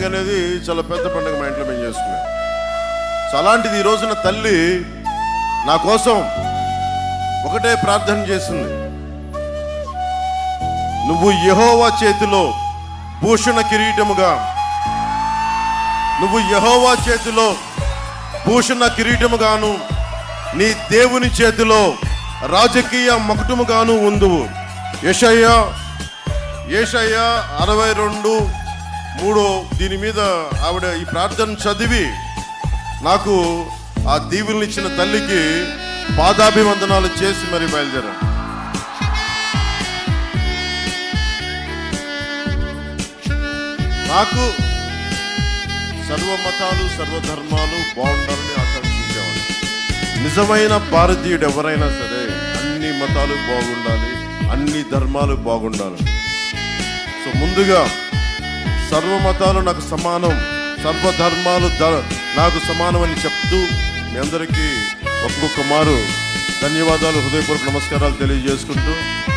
పండుగ అనేది చాలా పెద్ద పండుగ మా ఇంట్లో మేము చేసుకున్నాం. సో అలాంటిది ఈ రోజున తల్లి నా కోసం ఒకటే ప్రార్థన చేసింది, నువ్వు యెహోవా చేతిలో భూషణ కిరీటముగా, నువ్వు యెహోవా చేతిలో భూషణ కిరీటముగాను, నీ దేవుని చేతిలో రాజకీయ మకుటముగాను ఉందువు. యెషయా 62:3 దీని మీద ఆవిడ ఈ ప్రార్థన చదివి నాకు ఆ దీవుల్ని ఇచ్చిన తల్లికి పాదాభివందనాలు చేసి మరి బయలుదేరాను. నాకు సర్వ మతాలు సర్వధర్మాలు బాగుండాలని ఆకాంక్షించేవాడు. నిజమైన భారతీయుడు ఎవరైనా సరే అన్ని మతాలు బాగుండాలి, అన్ని ధర్మాలు బాగుండాలి. సో ముందుగా సర్వ మతాలు నాకు సమానం, సర్వధర్మాలు నాకు సమానం అని చెప్తూ మీ అందరికీ ఒక్కొక్క మారు ధన్యవాదాలు, హృదయపూర్వక నమస్కారాలు తెలియజేసుకుంటూ